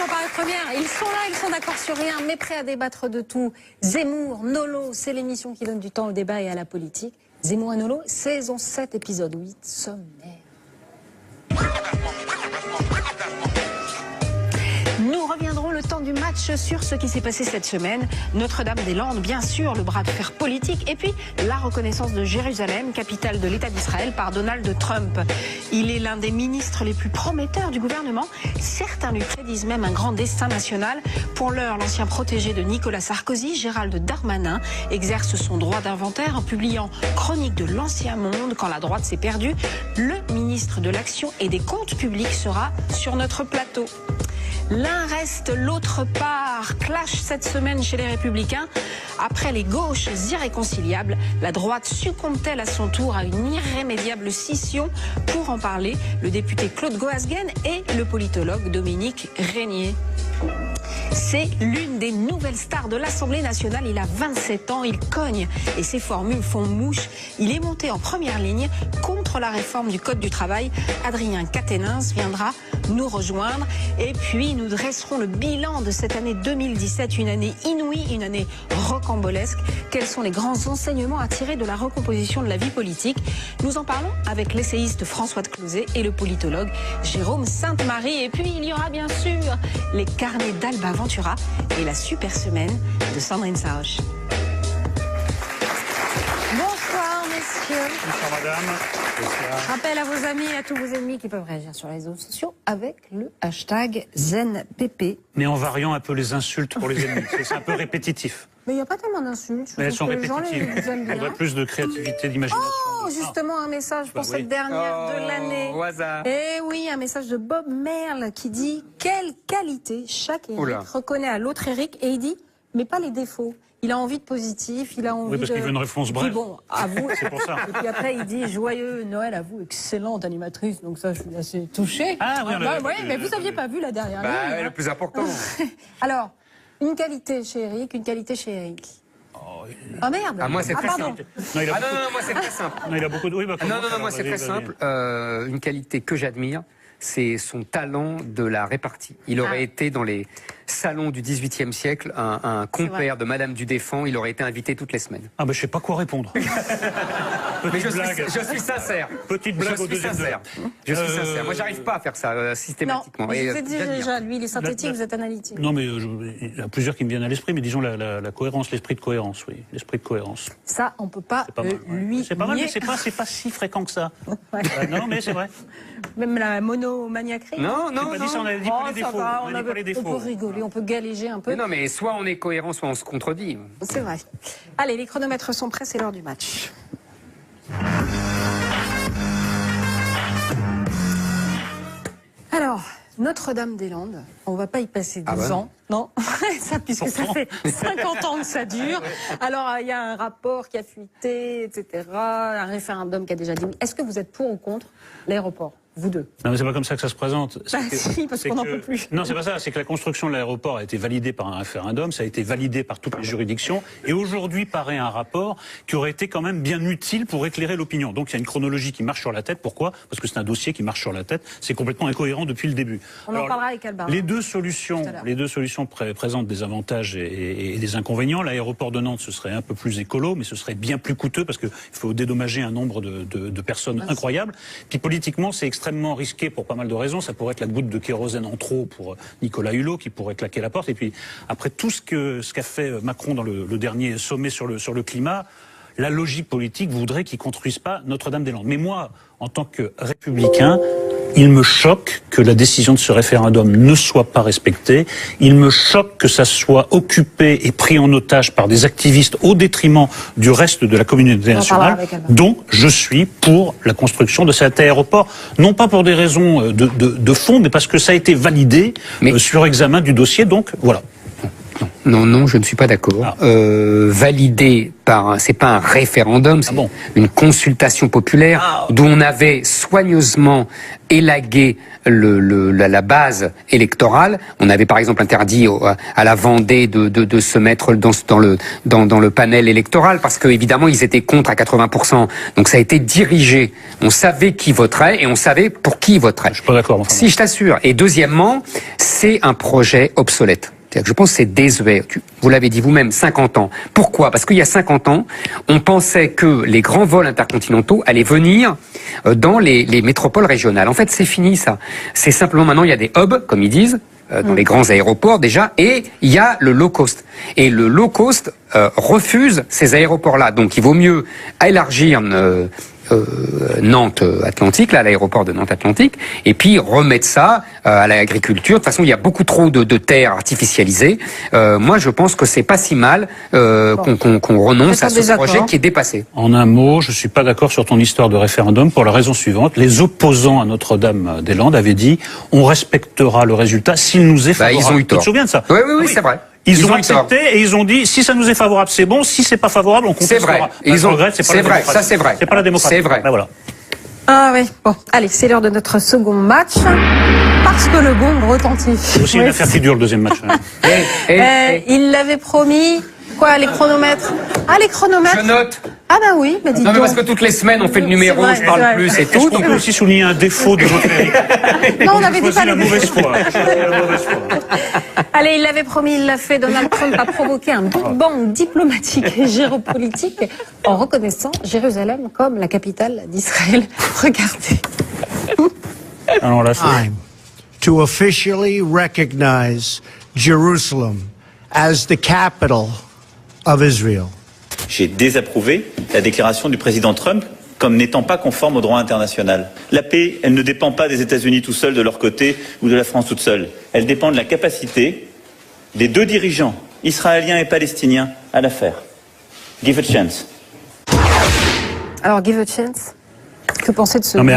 L'information paraît première. Ils sont là, ils sont d'accord sur rien, mais prêts à débattre de tout. Zemmour, Nolo, c'est l'émission qui donne du temps au débat et à la politique. Zemmour et Nolo, saison 7, épisode 8, sommaire. Nous reviendrons le temps du match sur ce qui s'est passé cette semaine. Notre-Dame-des-Landes, bien sûr, le bras de fer politique. Et puis, la reconnaissance de Jérusalem, capitale de l'État d'Israël, par Donald Trump. Il est l'un des ministres les plus prometteurs du gouvernement. Certains lui prédisent même un grand destin national. Pour l'heure, l'ancien protégé de Nicolas Sarkozy, Gérald Darmanin, exerce son droit d'inventaire en publiant Chronique de l'Ancien Monde quand la droite s'est perdue. Le ministre de l'Action et des Comptes publics sera sur notre plateau. L'un reste, l'autre part. Clash cette semaine chez les Républicains. Après les gauches irréconciliables, la droite succombe-t-elle à son tour à une irrémédiable scission? Pour en parler, le député Claude Goasguen et le politologue Dominique Régnier. C'est l'une des nouvelles stars de l'Assemblée nationale. Il a 27 ans, il cogne et ses formules font mouche. Il est monté en première ligne contre la réforme du Code du travail. Adrien Quatennens viendra nous rejoindre. Et puis nous dresserons le bilan de cette année 2017, une année inouïe, une année rocambolesque. Quels sont les grands enseignements à tirer de la recomposition de la vie politique? Nous en parlons avec l'essayiste François de Closet et le politologue Jérôme Sainte-Marie. Et puis il y aura bien sûr les carnets d'Alba Ventura et la super semaine de Sandrine Saroche. Bonsoir messieurs. Bonsoir madame. Bonsoir. Rappel à vos amis et à tous vos ennemis qui peuvent réagir sur les réseaux sociaux avec le hashtag ZenPP. Mais en variant un peu les insultes pour les ennemis, c'est un peu répétitif. Mais il n'y a pas tellement d'insultes. Mais elles sont répétitives. Il faudrait plus de créativité, d'imagination. Oh, justement, un message pour cette dernière de l'année. Au hasard. Eh oui, un message de Bob Merle qui dit « Quelle qualité chaque Eric reconnaît à l'autre Eric » et il dit « Mais pas les défauts ». Il a envie de positif, il a envie de... Oui, parce qu'il veut une réponse brève. Bon, à vous. C'est pour ça. Et puis après, il dit « Joyeux Noël à vous, excellente animatrice ». Donc ça, je suis assez touchée. Ah oui, mais vous n'aviez pas vu la dernière ligne. Ouais, le plus important. Alors, une qualité chez Eric, une qualité chez Eric. Oh merde. Ah, moi, c'est très pardon. simple. Non, il a beaucoup... moi, c'est très simple. Non, il a beaucoup de... Oui, bah, Non, moi, c'est très simple. Une qualité que j'admire, c'est son talent de la répartie. Il aurait été dans les salons du XVIIIe siècle, un compère de Madame du Défend, il aurait été invité toutes les semaines. Ah, je sais pas quoi répondre. Mais je suis sincère. Petite blague au deuxième degré. Je suis sincère. Moi, j'arrive pas à faire ça systématiquement. Non, mais vous êtes dit déjà, lui, il est synthétique, vous êtes analytique. Non, mais il y a plusieurs qui me viennent à l'esprit, mais disons la cohérence, l'esprit de cohérence, oui. L'esprit de cohérence. Ça, on peut pas, lui C'est pas mal, mais c'est pas si fréquent que ça. Ouais. Non, mais c'est vrai. Même la monomaniaquerie. Non. On a dit pas les défauts. Va, On a dit pas les défauts. on peut rigoler, on peut galéger un peu. Mais non, mais soit on est cohérent, soit on se contredit. C'est vrai. Allez, les chronomètres sont prêts, c'est l'heure du match. Alors, Notre-Dame-des-Landes, on va pas y passer 12 ans, non ça, puisque ça fait 50 ans que ça dure. Alors, il y a un rapport qui a fuité, etc., un référendum qui a déjà dit oui. Est-ce que vous êtes pour ou contre l'aéroport, vous deux? Non, mais c'est pas comme ça que ça se présente. Si, parce qu'on n'en peut plus. Non, c'est pas ça. C'est que la construction de l'aéroport a été validée par un référendum, ça a été validé par toutes les juridictions, et aujourd'hui paraît un rapport qui aurait été quand même bien utile pour éclairer l'opinion. Donc il y a une chronologie qui marche sur la tête. Pourquoi? Parce que c'est un dossier qui marche sur la tête. C'est complètement incohérent depuis le début. On en parlera avec Alba. Les deux solutions présentent des avantages et des inconvénients. L'aéroport de Nantes, ce serait un peu plus écolo, mais ce serait bien plus coûteux parce qu'il faut dédommager un nombre de personnes incroyables. Puis politiquement, c'est extrêmement risqué pour pas mal de raisons. Ça pourrait être la goutte de kérosène en trop pour Nicolas Hulot qui pourrait claquer la porte. Et puis après tout ce qu'a fait Macron dans le dernier sommet sur le climat, la logique politique voudrait qu'il construise pas Notre-Dame-des-Landes. Mais moi, en tant que républicain, il me choque que la décision de ce référendum ne soit pas respectée. Il me choque que ça soit occupé et pris en otage par des activistes au détriment du reste de la communauté nationale. Donc, je suis pour la construction de cet aéroport. Non pas pour des raisons de fond, mais parce que ça a été validé sur examen du dossier. Donc, voilà. Non, je ne suis pas d'accord. Validé par, c'est pas un référendum, c'est une consultation populaire d'où on avait soigneusement élagué la base électorale. On avait par exemple interdit à la Vendée de se mettre dans le panel électoral parce que évidemment ils étaient contre à 80%. Donc ça a été dirigé. On savait qui voterait et on savait pour qui il voterait. Je suis pas d'accord. Si, je t'assure. Et deuxièmement, c'est un projet obsolète. Je pense que c'est désuet. Vous l'avez dit vous-même, 50 ans. Pourquoi? Parce qu'il y a 50 ans, on pensait que les grands vols intercontinentaux allaient venir dans les métropoles régionales. En fait, c'est fini ça. C'est simplement maintenant, il y a des hubs, comme ils disent, dans les grands aéroports déjà, et il y a le low cost. Et le low cost refuse ces aéroports-là. Donc il vaut mieux élargir Nantes-Atlantique, là, l'aéroport de Nantes-Atlantique, et puis remettre ça à l'agriculture. De toute façon, il y a beaucoup trop de terres artificialisées. Moi, je pense que c'est pas si mal qu'on renonce à ce projet qui est dépassé. En un mot, je suis pas d'accord sur ton histoire de référendum pour la raison suivante. Les opposants à Notre-Dame-des-Landes avaient dit on respectera le résultat s'il nous est favorable. Ils ont eu tort. Tu te souviens de ça? Oui, c'est vrai. Ils ont accepté et ils ont dit si ça nous est favorable, c'est bon. Si c'est pas favorable, on contestera. C'est vrai. Ils ont. C'est vrai. Ça, c'est vrai. C'est pas la démocratie. C'est vrai. Ben voilà. Ah oui. Bon, allez, c'est l'heure de notre second match. Parce que le gong retentit. C'est aussi une affaire qui dure le deuxième match. Il l'avait promis. Quoi, les chronomètres? Ah, les chronomètres. Je note. Ah bah oui, mais dis non, mais donc. parce que toutes les semaines on fait le numéro, je parle plus et tout. On peut aussi souligner un défaut de votre Eric. Non, on avait dit pas la mauvaise foi. Allez, il l'avait promis, il l'a fait. Donald Trump a provoqué un Big Bang diplomatique et géopolitique en reconnaissant Jérusalem comme la capitale d'Israël. Regardez. Alors là, time to officially recognize Jerusalem as the capital of Israel. J'ai désapprouvé la déclaration du président Trump comme n'étant pas conforme au droit international. La paix, elle ne dépend pas des États-Unis tout seuls de leur côté ou de la France toute seule. Elle dépend de la capacité des deux dirigeants, israéliens et palestiniens, à la faire. Give a chance. Alors, give a chance. Que penser de ce non mais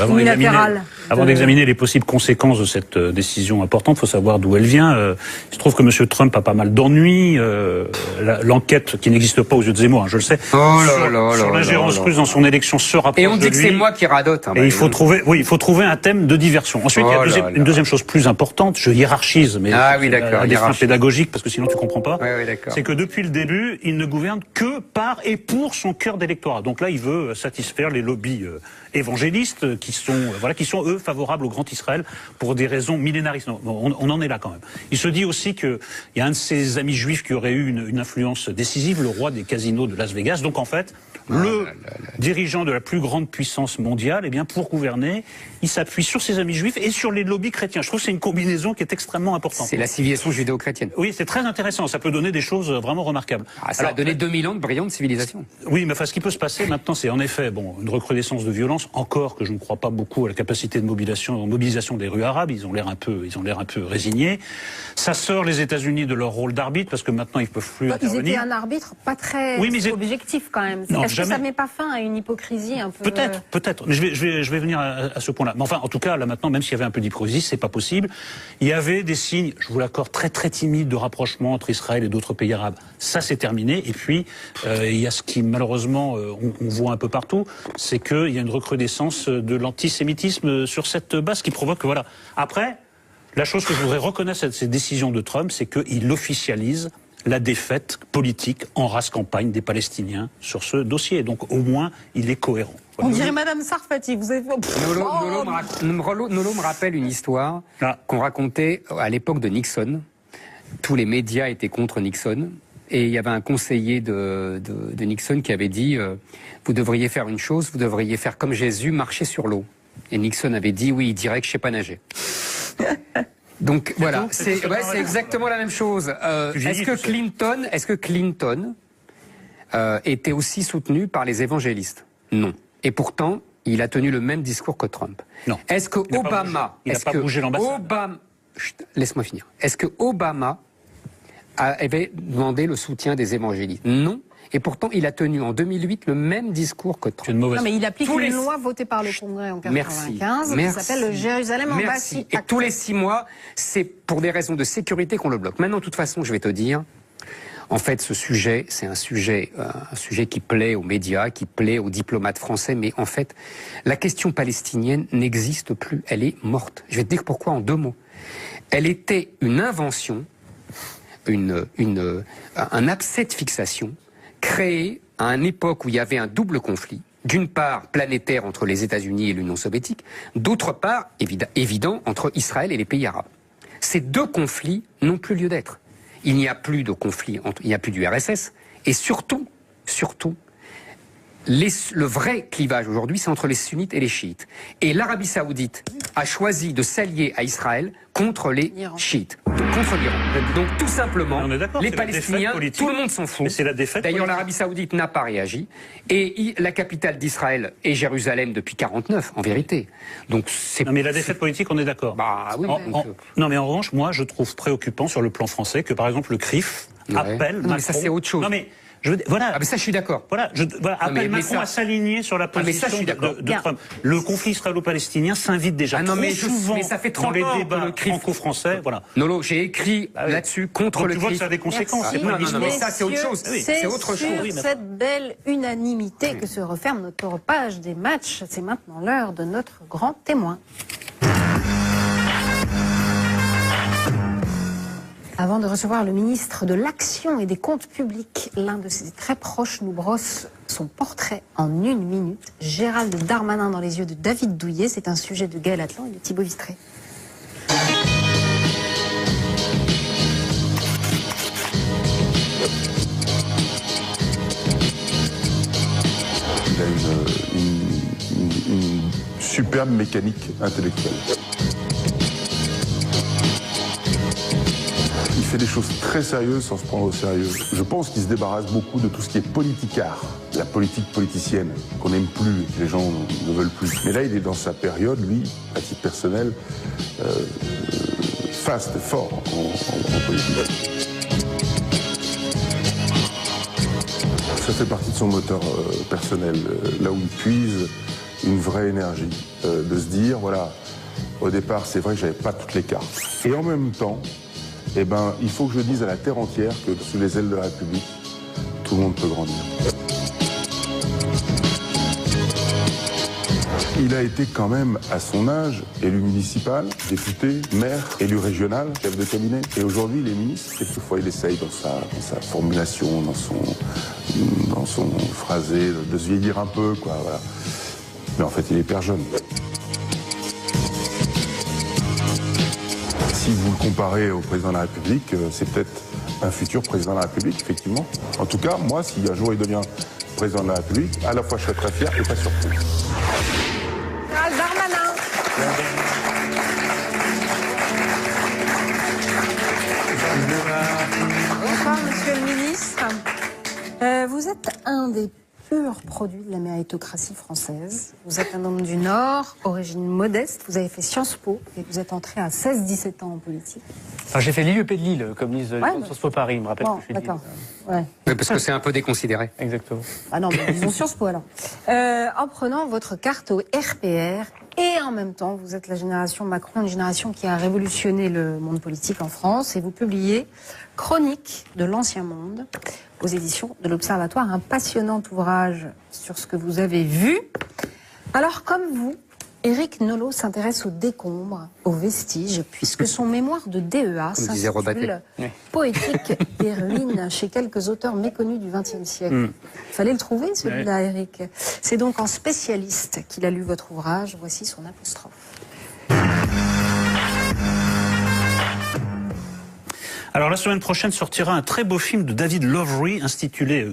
unilatéral avant d'examiner les possibles conséquences de cette décision importante, il faut savoir d'où elle vient. Il se trouve que M. Trump a pas mal d'ennuis. L'enquête qui n'existe pas aux yeux de Zemmour, je le sais, sur l'ingérence russe dans son élection se rapproche de lui. Et on dit que c'est moi qui radote. Et il faut trouver un thème de diversion. Ensuite, il y a une deuxième chose plus importante. Je hiérarchise, mais à des fins pédagogiques, parce que sinon tu comprends pas. C'est que depuis le début, il ne gouverne que par et pour son cœur d'électorat. Donc là, il veut satisfaire les lobbies évangélistes qui sont eux favorables au grand Israël pour des raisons millénaristes. On en est là quand même. Il se dit aussi qu'il y a un de ses amis juifs qui aurait eu une influence décisive, le roi des casinos de Las Vegas. Donc en fait, dirigeant de la plus grande puissance mondiale, eh bien pour gouverner, il s'appuie sur ses amis juifs et sur les lobbies chrétiens. Je trouve que c'est une combinaison qui est extrêmement importante. C'est la civilisation judéo-chrétienne. Oui, c'est très intéressant. Ça peut donner des choses vraiment remarquables. Ça a donné 2000 ans de brillante civilisation. Oui, mais ce qui peut se passer maintenant, c'est en effet une recrudescence de violence. Encore que je ne crois pas beaucoup à la capacité de mobilisation des rues arabes. Ils ont l'air un peu résignés. Ça sort les États-Unis de leur rôle d'arbitre parce que maintenant ils peuvent plus intervenir. Ils étaient un arbitre pas très objectif quand même. Est-ce que ça met pas fin à une hypocrisie un peu? Peut-être. Mais je vais venir à ce point-là. Mais enfin, en tout cas, là maintenant, même s'il y avait un peu d'hypocrisie, c'est pas possible. Il y avait des signes, je vous l'accorde, très très timides de rapprochement entre Israël et d'autres pays arabes. Ça, c'est terminé. Et puis, il y a ce qui malheureusement on voit un peu partout, c'est qu'il y a une recrudescence de l'antisémitisme sur cette base qui provoque voilà. Après, la chose que je voudrais reconnaître à cette décision de Trump, c'est qu'il officialise la défaite politique en race campagne des Palestiniens sur ce dossier. Donc au moins, il est cohérent. On dirait Madame Sarfati, vous avez... Nolo me rappelle une histoire qu'on racontait à l'époque de Nixon. Tous les médias étaient contre Nixon. Et il y avait un conseiller de Nixon qui avait dit vous devriez faire une chose, vous devriez faire comme Jésus, marcher sur l'eau. Et Nixon avait dit oui, il dirait que je sais pas nager. Donc voilà, c'est exactement la même chose. Est-ce que Clinton était aussi soutenu par les évangélistes? Non. Et pourtant, il a tenu le même discours que Trump. Non. Est-ce que Obama, laisse-moi finir. Est-ce que Obama avait demandé le soutien des évangélistes? Non. Et pourtant, il a tenu en 2008 le même discours que Trump. C'est une mauvaise. Non, mais il applique une loi votée par le Congrès en 1995 qui s'appelle le Jérusalem Embassy Act. Et tous les 6 mois, c'est pour des raisons de sécurité qu'on le bloque. Maintenant, de toute façon, je vais te dire, en fait, ce sujet, c'est un sujet qui plaît aux médias, qui plaît aux diplomates français, mais en fait, la question palestinienne n'existe plus. Elle est morte. Je vais te dire pourquoi en 2 mots. Elle était une invention, un abcès de fixation créé à une époque où il y avait un double conflit. D'une part, planétaire entre les États-Unis et l'Union soviétique, d'autre part, évident, entre Israël et les pays arabes. Ces 2 conflits n'ont plus lieu d'être. Il n'y a plus de conflit, il n'y a plus du RSS, et surtout, le vrai clivage aujourd'hui, c'est entre les sunnites et les chiites. Et l'Arabie Saoudite a choisi de s'allier à Israël contre les chiites, contre l'Iran. Donc tout simplement, les Palestiniens, tout le monde s'en fout. D'ailleurs, l'Arabie Saoudite n'a pas réagi. Et la capitale d'Israël est Jérusalem depuis 1949, en vérité. Donc c'est. Non, mais la défaite politique, on est d'accord. Bah oui. Non, mais en revanche, moi, je trouve préoccupant sur le plan français que, par exemple, le CRIF appelle Macron. Mais ça, c'est autre chose. Non, mais voilà. Ah mais ça je suis d'accord. Voilà, appelle Macron à s'aligner sur la position de Trump. Le conflit israélo-palestinien s'invite déjà souvent mais ça fait 30 dans les ans débats franco-français. Voilà. Nolo, j'ai écrit là-dessus contre le CRIF. Tu vois que ça a des conséquences. Non, mais ça c'est autre chose. C'est autre chose. Cette belle unanimité que se referme notre page des matchs. C'est maintenant l'heure de notre grand témoin. Avant de recevoir le ministre de l'Action et des Comptes Publics, l'un de ses très proches nous brosse son portrait en 1 minute. Gérald Darmanin dans les yeux de David Douillet. C'est un sujet de Gaël Atlan et de Thibaut Vistré. Il a une superbe mécanique intellectuelle. Il fait des choses très sérieuses sans se prendre au sérieux. Je pense qu'il se débarrasse beaucoup de tout ce qui est politicard, la politique politicienne, qu'on n'aime plus, que les gens ne veulent plus. Mais là, il est dans sa période, lui, à titre personnel, fast, fort en politique. Ça fait partie de son moteur personnel, là où il puise une vraie énergie, de se dire, voilà, au départ, c'est vrai que j'avais pas toutes les cartes. Et en même temps, eh ben, il faut que je dise à la terre entière que sous les ailes de la République, tout le monde peut grandir. Il a été quand même, à son âge, élu municipal, député, maire, élu régional, chef de cabinet. Et aujourd'hui, il est ministre. Quelquefois, il essaye dans sa formulation, dans son phrasé, de se vieillir un peu, quoi, voilà. Mais en fait, il est hyper jeune. Si vous le comparez au président de la République, c'est peut-être un futur président de la République, effectivement. En tout cas, moi, si un jour il devient président de la République, à la fois je serai très fier et pas surpris. Gérald Darmanin. Bonsoir, monsieur le ministre. Vous êtes un des pur produit de la méritocratie française. Vous êtes un homme du Nord, origine modeste, vous avez fait Sciences Po et vous êtes entré à 16-17 ans en politique. Enfin, j'ai fait l'IEP de Lille, comme disent Sciences Po Paris, il me rappelle que je suis de Lille. Ouais. Oui, parce que c'est un peu déconsidéré. Exactement. Ah non, mais disons Sciences Po alors. En prenant votre carte au RPR, et en même temps, vous êtes la génération Macron, une génération qui a révolutionné le monde politique en France, et vous publiez Chronique de l'Ancien Monde aux éditions de l'Observatoire, un passionnant ouvrage sur ce que vous avez vu. Alors, comme vous, Éric Nolot s'intéresse aux décombres, aux vestiges, puisque son mémoire de DEA s'intitule Poétique des ruines chez quelques auteurs méconnus du XXe siècle. Il fallait le trouver, celui-là, Éric. C'est donc en spécialiste qu'il a lu votre ouvrage. Voici son apostrophe. Alors la semaine prochaine sortira un très beau film de David Lowery intitulé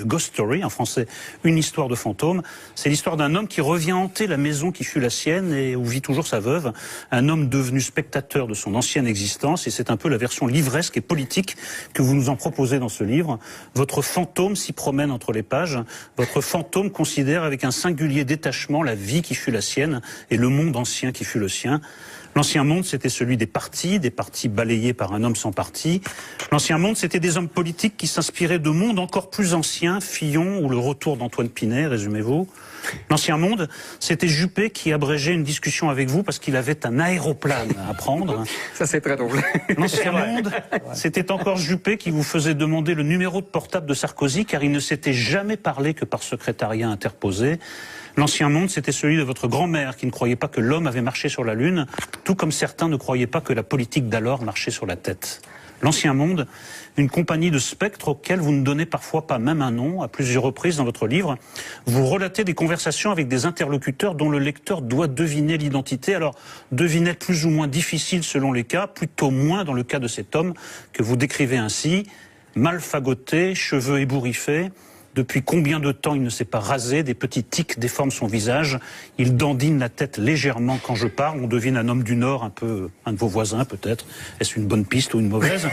Ghost Story, en français Une histoire de fantôme. C'est l'histoire d'un homme qui revient hanter la maison qui fut la sienne et où vit toujours sa veuve. Un homme devenu spectateur de son ancienne existence, et c'est un peu la version livresque et politique que vous nous en proposez dans ce livre. Votre fantôme s'y promène entre les pages. Votre fantôme considère avec un singulier détachement la vie qui fut la sienne et le monde ancien qui fut le sien. L'ancien monde, c'était celui des partis balayés par un homme sans parti. L'ancien monde, c'était des hommes politiques qui s'inspiraient de mondes encore plus anciens, Fillon ou le retour d'Antoine Pinet, résumez-vous. L'ancien monde, c'était Juppé qui abrégeait une discussion avec vous parce qu'il avait un aéroplane à prendre. Ça, c'est très drôle. L'ancien monde, c'était encore Juppé qui vous faisait demander le numéro de portable de Sarkozy car il ne s'était jamais parlé que par secrétariat interposé. L'ancien monde, c'était celui de votre grand-mère qui ne croyait pas que l'homme avait marché sur la Lune, tout comme certains ne croyaient pas que la politique d'alors marchait sur la tête. L'ancien monde, une compagnie de spectres auxquels vous ne donnez parfois pas même un nom. À plusieurs reprises dans votre livre, vous relatez des conversations avec des interlocuteurs dont le lecteur doit deviner l'identité. Alors, devinette plus ou moins difficile selon les cas, plutôt moins dans le cas de cet homme que vous décrivez ainsi, mal fagoté, cheveux ébouriffés. Depuis combien de temps il ne s'est pas rasé, des petits tics déforment son visage, il dandine la tête légèrement quand je parle, on devine un homme du Nord, un peu un de vos voisins peut-être. Est-ce une bonne piste ou une mauvaise?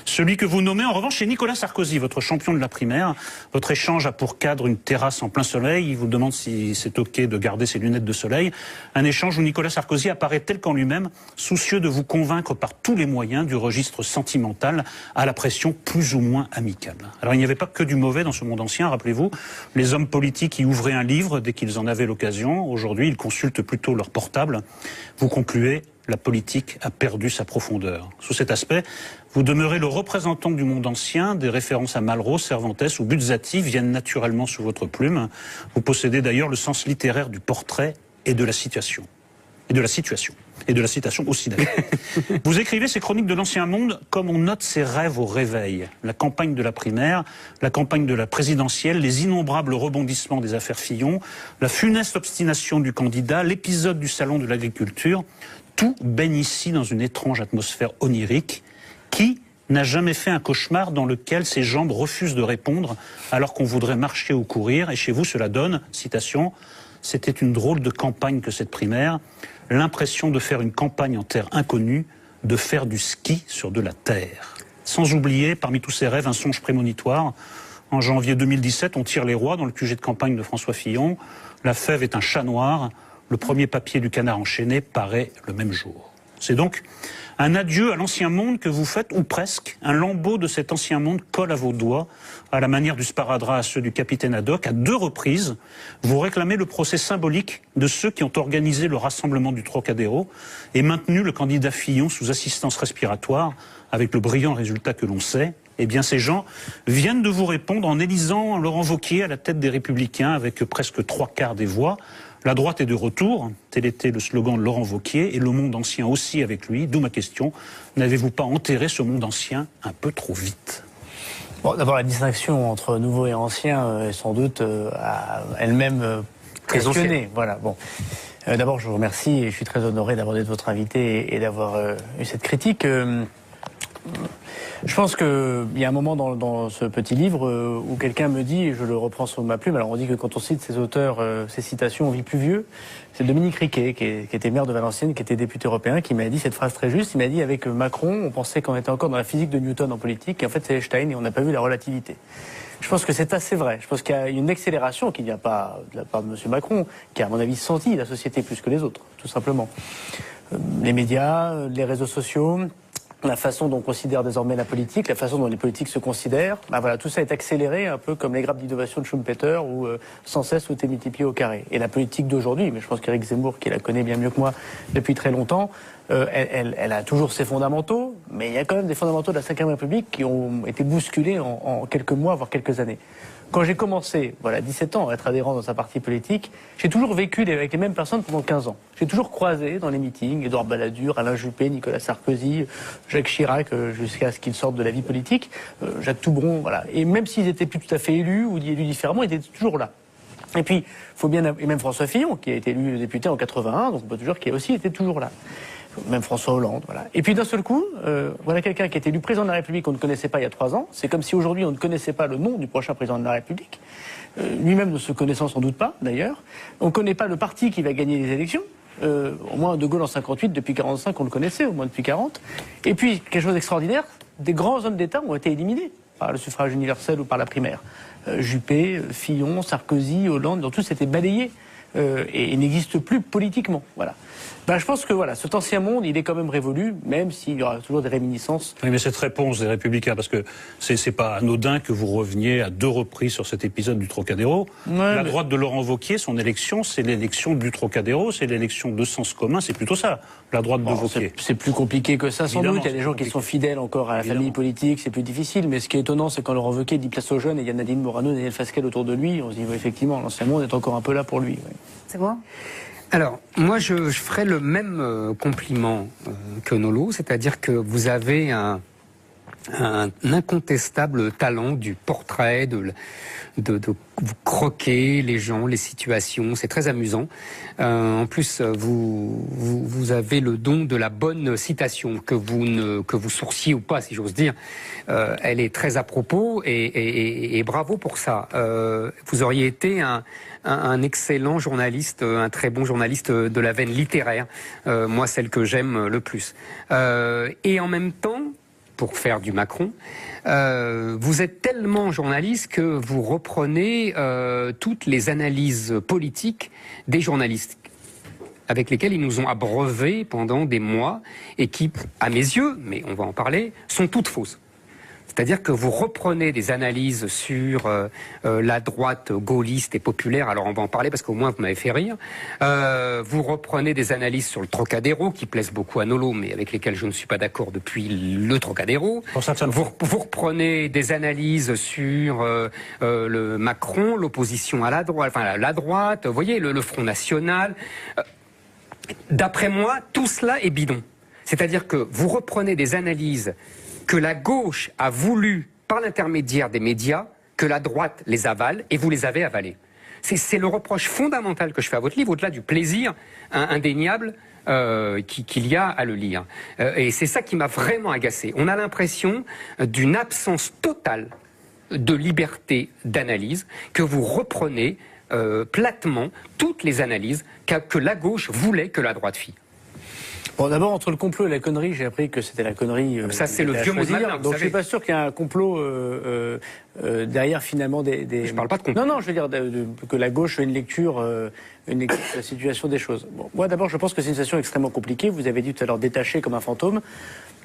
Celui que vous nommez en revanche c'est Nicolas Sarkozy, votre champion de la primaire. Votre échange a pour cadre une terrasse en plein soleil, il vous demande si c'est ok de garder ses lunettes de soleil. Un échange où Nicolas Sarkozy apparaît tel qu'en lui-même, soucieux de vous convaincre par tous les moyens du registre sentimental à la pression plus ou moins amicale. Alors il n'y avait pas que du mauvais dans ce monde ancien. Rappelez-vous, les hommes politiques y ouvraient un livre dès qu'ils en avaient l'occasion. Aujourd'hui, ils consultent plutôt leur portable. Vous concluez, la politique a perdu sa profondeur. Sous cet aspect, vous demeurez le représentant du monde ancien. Des références à Malraux, Cervantes ou Buzzati viennent naturellement sous votre plume. Vous possédez d'ailleurs le sens littéraire du portrait et de la situation. Et de la citation aussi d'ailleurs. Vous écrivez ces chroniques de l'ancien monde comme on note ses rêves au réveil. La campagne de la primaire, la campagne de la présidentielle, les innombrables rebondissements des affaires Fillon, la funeste obstination du candidat, l'épisode du salon de l'agriculture, tout baigne ici dans une étrange atmosphère onirique. Qui n'a jamais fait un cauchemar dans lequel ses jambes refusent de répondre alors qu'on voudrait marcher ou courir? Et chez vous, cela donne, citation, « C'était une drôle de campagne que cette primaire, l'impression de faire une campagne en terre inconnue, de faire du ski sur de la terre. » Sans oublier, parmi tous ces rêves, un songe prémonitoire. En janvier 2017, on tire les rois dans le QG de campagne de François Fillon. La fève est un chat noir. Le premier papier du Canard enchaîné paraît le même jour. C'est donc un adieu à l'ancien monde que vous faites, ou presque. Un lambeau de cet ancien monde colle à vos doigts, à la manière du sparadrap à ceux du capitaine Haddock. À 2 reprises, vous réclamez le procès symbolique de ceux qui ont organisé le rassemblement du Trocadéro et maintenu le candidat Fillon sous assistance respiratoire, avec le brillant résultat que l'on sait. Eh bien, ces gens viennent de vous répondre en élisant Laurent Wauquiez à la tête des Républicains avec presque 3/4 des voix. La droite est de retour, tel était le slogan de Laurent Wauquiez, et le monde ancien aussi avec lui, d'où ma question. N'avez-vous pas enterré ce monde ancien un peu trop vite? Bon, d'abord, la distinction entre nouveau et ancien est sans doute elle-même questionnée. Voilà, bon. D'abord, je vous remercie et je suis très honoré d'avoir été votre invité et d'avoir eu cette critique. Je pense qu'il y a un moment dans ce petit livre où quelqu'un me dit, et je le reprends sur ma plume, alors on dit que quand on cite ces auteurs, ces citations, on vit plus vieux. C'est Dominique Riquet, qui était maire de Valenciennes, qui était député européen, qui m'a dit cette phrase très juste. Il m'a dit, avec Macron, on pensait qu'on était encore dans la physique de Newton en politique, et en fait c'est Einstein, et on n'a pas vu la relativité. Je pense que c'est assez vrai. Je pense qu'il y a une accélération qui ne vient pas de la part de M. Macron, qui a, à mon avis, senti la société plus que les autres, tout simplement. Les médias, les réseaux sociaux, la façon dont on considère désormais la politique, la façon dont les politiques se considèrent, ben voilà, tout ça est accéléré un peu comme les grappes d'innovation de Schumpeter où sans cesse tout est multiplié au carré. Et la politique d'aujourd'hui, mais je pense qu'Éric Zemmour, qui la connaît bien mieux que moi depuis très longtemps, elle a toujours ses fondamentaux, mais il y a quand même des fondamentaux de la Ve République qui ont été bousculés en quelques mois, voire quelques années. Quand j'ai commencé, voilà, 17 ans, à être adhérent dans un parti politique, j'ai toujours vécu avec les mêmes personnes pendant 15 ans. J'ai toujours croisé dans les meetings Édouard Balladur, Alain Juppé, Nicolas Sarkozy, Jacques Chirac, jusqu'à ce qu'ils sortent de la vie politique, Jacques Toubron, voilà. Et même s'ils étaient plus tout à fait élus ou élus différemment, ils étaient toujours là. Et puis, faut bien, et même François Fillon, qui a été élu député en 81, donc on peut toujours, qui a aussi été toujours là. Même François Hollande, voilà. Et puis d'un seul coup, voilà quelqu'un qui a été élu président de la République qu'on ne connaissait pas il y a 3 ans. C'est comme si aujourd'hui on ne connaissait pas le nom du prochain président de la République. Lui-même ne se connaissant sans doute pas, d'ailleurs. On ne connaît pas le parti qui va gagner les élections. Au moins De Gaulle en 58, depuis 45, on le connaissait, au moins depuis 40. Et puis, quelque chose d'extraordinaire, des grands hommes d'État ont été éliminés par le suffrage universel ou par la primaire. Juppé, Fillon, Sarkozy, Hollande, donc tous étaient balayés et n'existent plus politiquement. Voilà. Je pense que voilà, cet ancien monde, il est quand même révolu, même s'il y aura toujours des réminiscences. Oui, mais cette réponse des Républicains, parce que c'est pas anodin que vous reveniez à 2 reprises sur cet épisode du Trocadéro. La droite de Laurent Wauquiez, son élection, c'est l'élection du Trocadéro, c'est l'élection de Sens commun, c'est plutôt ça, la droite de Wauquiez. C'est plus compliqué que ça, sans Évidemment, doute. Il y a des gens qui sont fidèles encore à la famille politique, c'est plus difficile. Mais ce qui est étonnant, c'est quand Laurent Wauquiez dit place aux jeunes et il y a Nadine Morano, Daniel Fasquelle autour de lui, on se dit effectivement, l'ancien monde est encore un peu là pour lui. Oui. C'est quoi? Alors, moi, je ferai le même compliment que Nolo, c'est-à-dire que vous avez un incontestable talent du portrait, de vous croquer les gens, les situations, c'est très amusant. En plus, vous avez le don de la bonne citation, que vous sourciez ou pas, si j'ose dire. Elle est très à propos et bravo pour ça. Vous auriez été un excellent journaliste, un très bon journaliste de la veine littéraire, moi celle que j'aime le plus. Et en même temps, pour faire du Macron, vous êtes tellement journaliste que vous reprenez toutes les analyses politiques des journalistes avec lesquels ils nous ont abreuvés pendant des mois et qui, à mes yeux, mais on va en parler, sont toutes fausses. C'est-à-dire que vous reprenez des analyses sur la droite gaulliste et populaire, alors on va en parler parce qu'au moins vous m'avez fait rire. Vous reprenez des analyses sur le Trocadéro, qui plaisent beaucoup à Nolo, mais avec lesquelles je ne suis pas d'accord depuis le Trocadéro. Vous reprenez des analyses sur le Macron, l'opposition à la droite, enfin la droite, vous voyez, le Front National. D'après moi, tout cela est bidon. C'est-à-dire que vous reprenez des analyses que la gauche a voulu, par l'intermédiaire des médias, que la droite les avale, et vous les avez avalées. C'est le reproche fondamental que je fais à votre livre, au-delà du plaisir indéniable qu'il y a à le lire. Et c'est ça qui m'a vraiment agacé. On a l'impression d'une absence totale de liberté d'analyse, que vous reprenez platement toutes les analyses que la gauche voulait que la droite fît. Bon, d'abord, entre le complot et la connerie, j'ai appris que c'était la connerie. Ça, c'est le vieux mot de Madeleine, donc, je suis pas sûr qu'il y ait un complot derrière, finalement, des... Je parle pas de complot. Non, je veux dire que la gauche ait une lecture de la situation des choses. Bon, moi, d'abord, je pense que c'est une situation extrêmement compliquée. Vous avez dit tout à l'heure détaché comme un fantôme.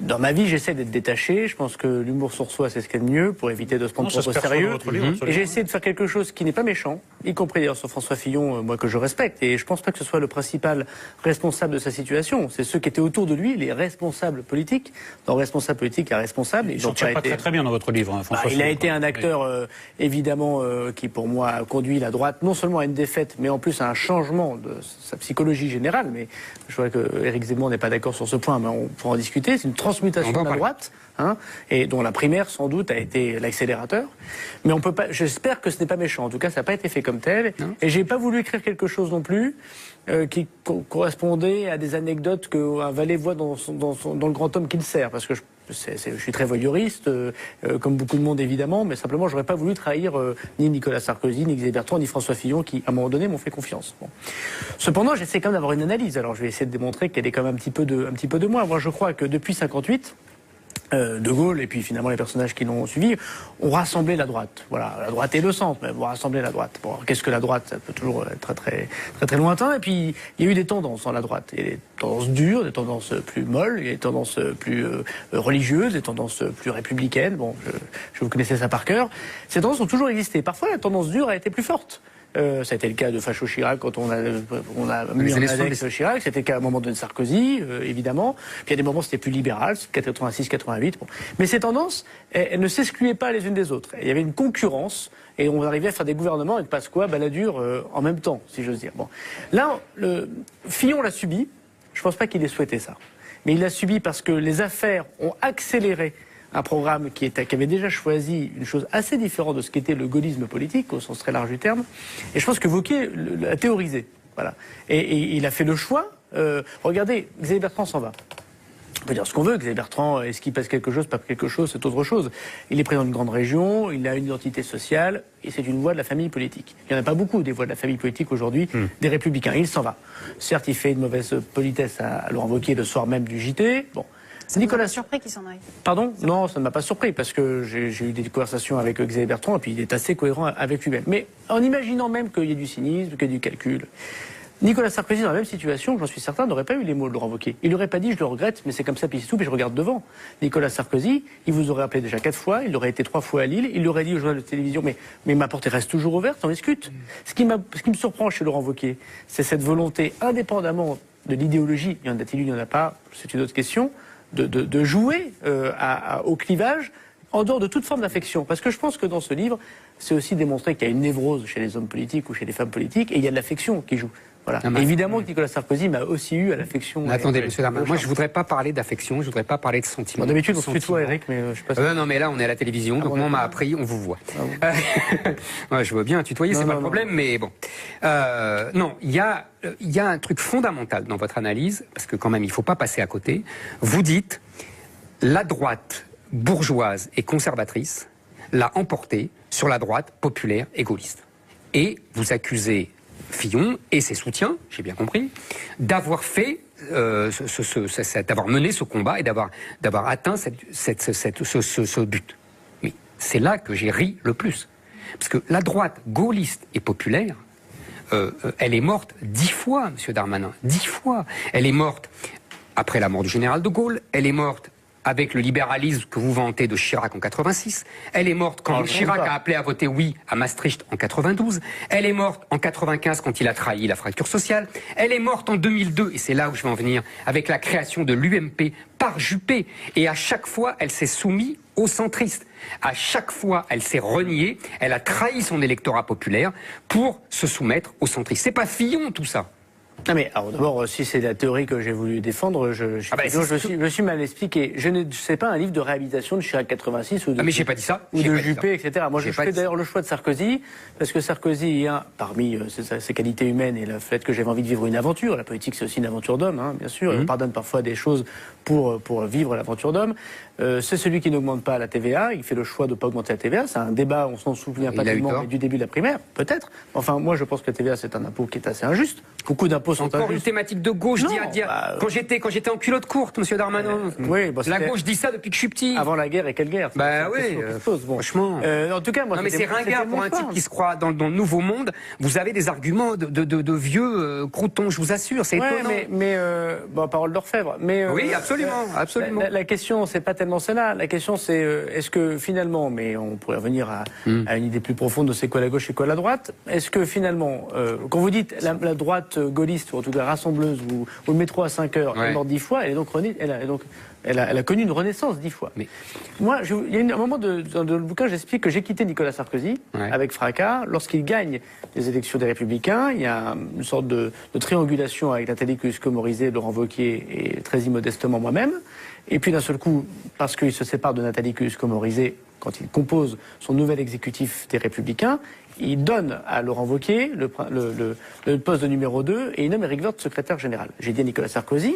Dans ma vie, j'essaie d'être détaché. Je pense que l'humour sur soi, c'est ce qu'il y a de mieux pour éviter de se prendre trop au sérieux. Et j'ai essayé de faire quelque chose qui n'est pas méchant, y compris d'ailleurs sur François Fillon, moi que je respecte. Et je pense pas que ce soit le principal responsable de sa situation. C'est ceux qui étaient autour de lui, les responsables politiques. Dans responsable politique, il y a responsable. Il s'en tire pas très bien dans votre livre, hein, François Fillon. Il a été un acteur, évidemment, qui pour moi a conduit la droite non seulement à une défaite, mais en plus à un changement de sa psychologie générale. Mais je vois que Éric Zemmour n'est pas d'accord sur ce point, mais on pourra en discuter. C'est une transmutation de la droite, hein, et dont la primaire, sans doute, a été l'accélérateur. Mais on peut pas. J'espère que ce n'est pas méchant. En tout cas, ça n'a pas été fait comme tel. Non. Et j'ai pas voulu écrire quelque chose non plus qui correspondait à des anecdotes qu'un valet voit dans le grand homme qu'il sert, parce que je suis très voyeuriste, comme beaucoup de monde évidemment, mais simplement j'aurais pas voulu trahir ni Nicolas Sarkozy, ni Xavier Bertrand, ni François Fillon, qui à un moment donné m'ont fait confiance. Bon. Cependant, j'essaie quand même d'avoir une analyse. Alors je vais essayer de démontrer qu'elle est quand même un petit peu de moi. Moi, je crois que depuis 58. De Gaulle et puis finalement les personnages qui l'ont suivi ont rassemblé la droite. Voilà, la droite et le centre, mais ont rassemblé la droite. Bon, qu'est-ce que la droite? Ça peut toujours être très lointain. Et puis il y a eu des tendances dans la droite. Il y a des tendances dures, des tendances plus molles, il y a des tendances plus religieuses, des tendances plus républicaines. Bon, je vous connaissez ça par cœur. Ces tendances ont toujours existé. Parfois la tendance dure a été plus forte. Ça a été le cas de Facho Chirac quand on a mis en place Chirac. C'était le cas à un moment de Sarkozy, évidemment. Puis il y a des moments c'était plus libéral, 86, 88. Bon. Mais ces tendances, elles ne s'excluaient pas les unes des autres. Il y avait une concurrence et on arrivait à faire des gouvernements avec Pasqua, Balladur en même temps, si j'ose dire. Bon. Là, Fillon l'a subi. Je ne pense pas qu'il ait souhaité ça. Mais il l'a subi parce que les affaires ont accéléré un programme qui avait déjà choisi une chose assez différente de ce qu'était le gaullisme politique, au sens très large du terme. Et je pense que Wauquiez l'a théorisé. Voilà. Et il a fait le choix. Regardez, Xavier Bertrand s'en va. On peut dire ce qu'on veut, Xavier Bertrand, est-ce qu'il passe quelque chose, pas quelque chose, c'est autre chose. Il est président d'une grande région, il a une identité sociale, et c'est une voix de la famille politique. Il n'y en a pas beaucoup des voix de la famille politique aujourd'hui, des Républicains. Il s'en va. Certes, il fait une mauvaise politesse à Laurent Wauquiez le soir même du JT. Bon. Ça Nicolas m'a surpris qu'il s'en aille. Pardon? Non, ça ne m'a pas surpris parce que j'ai eu des conversations avec Xavier Bertrand et puis il est assez cohérent avec lui-même. Mais en imaginant même qu'il y ait du cynisme, qu'il y ait du calcul, Nicolas Sarkozy, dans la même situation, j'en suis certain, n'aurait pas eu les mots de Laurent Wauquiez. Il n'aurait pas dit je le regrette, mais c'est comme ça, puis c'est tout, puis je regarde devant. Nicolas Sarkozy, il vous aurait appelé déjà 4 fois, il aurait été 3 fois à Lille, il aurait dit au journal de télévision mais ma porte reste toujours ouverte, on discute. Ce qui me surprend chez Laurent Wauquiez, c'est cette volonté, indépendamment de l'idéologie, il y en a-t-il, il n'y en a pas, c'est une autre question, de jouer au clivage en dehors de toute forme d'affection. Parce que je pense que dans ce livre, c'est aussi démontré qu'il y a une névrose chez les hommes politiques ou chez les femmes politiques, et il y a de l'affection qui joue. Voilà. Évidemment que Nicolas Sarkozy m'a aussi eu à l'affection. Attendez, monsieur Darmanin, moi je voudrais pas parler d'affection, je voudrais pas parler de sentiments. Bon, d'habitude on se tutoie, Eric, mais je sais pas. Non, mais là on est à la télévision, donc on m'a appris, on vous voit. Ouais, je vois bien, tutoyer, c'est pas le problème, mais bon. Non, il y a un truc fondamental dans votre analyse, parce que quand même il faut pas passer à côté. Vous dites la droite bourgeoise et conservatrice l'a emporté sur la droite populaire et gaulliste. Et vous accusez Fillon et ses soutiens, j'ai bien compris, d'avoir fait, d'avoir mené ce combat et d'avoir atteint ce but. Mais c'est là que j'ai ri le plus. Parce que la droite gaulliste et populaire, elle est morte 10 fois, monsieur Darmanin, 10 fois. Elle est morte après la mort du général de Gaulle, elle est morte avec le libéralisme que vous vantez de Chirac en 86. Elle est morte quand Chirac a appelé à voter oui à Maastricht en 92. Elle est morte en 95 quand il a trahi la fracture sociale. Elle est morte en 2002, et c'est là où je vais en venir, avec la création de l'UMP par Juppé. Et à chaque fois, elle s'est soumise aux centristes. À chaque fois, elle s'est reniée. Elle a trahi son électorat populaire pour se soumettre aux centristes. C'est pas Fillon, tout ça. Non mais alors d'abord, si c'est la théorie que j'ai voulu défendre, je suis mal expliqué. Je ne sais pas un livre de réhabilitation de Chirac 86 ou de, mais j'ai pas dit ça. Ou de Juppé, etc. Moi, je fais d'ailleurs le choix de Sarkozy parce que Sarkozy, parmi ses qualités humaines et le fait que j'avais envie de vivre une aventure. La politique, c'est aussi une aventure d'homme, hein, bien sûr. On pardonne parfois des choses pour vivre l'aventure d'homme. C'est celui qui n'augmente pas la TVA. Il fait le choix de ne pas augmenter la TVA. C'est un débat, on s'en souvient pas tellement, mais du début de la primaire, peut-être. Enfin, moi, je pense que la TVA, c'est un impôt qui est assez injuste. Beaucoup d'impôts sont injustes. Encore une thématique de gauche, quand j'étais en culotte courte, monsieur Darmanin. Oui, la gauche dit ça depuis que je suis petit. Avant la guerre et quelle guerre? Bah oui, franchement. En tout cas, moi, non, mais c'est ringard pour un type qui se croit dans le nouveau monde. Vous avez des arguments de vieux croutons, je vous assure, c'est étonnant. Mais parole d'orfèvre. Oui, absolument, absolument. La question, c'est pas tellement celle-là. La question, c'est est-ce que finalement, mais on pourrait revenir à une idée plus profonde de c'est quoi la gauche et quoi la droite. Est-ce que finalement, quand vous dites la droite gaulliste, ou en tout cas rassembleuse, ou le métro à 5 heures, elle est morte 10 fois, elle a connu une renaissance 10 fois. Mais moi, il y a un moment dans le bouquin, j'explique que j'ai quitté Nicolas Sarkozy avec fracas. Lorsqu'il gagne les élections des Républicains, il y a une sorte de triangulation avec Nathalie Kosciusko-Morizet, Laurent Wauquiez et très immodestement moi-même. Et puis d'un seul coup, parce qu'il se sépare de Nathalie Kosciusko-Morizet, quand il compose son nouvel exécutif des Républicains, il donne à Laurent Wauquiez le poste de numéro 2 et il nomme Éric Woerth secrétaire général. J'ai dit à Nicolas Sarkozy,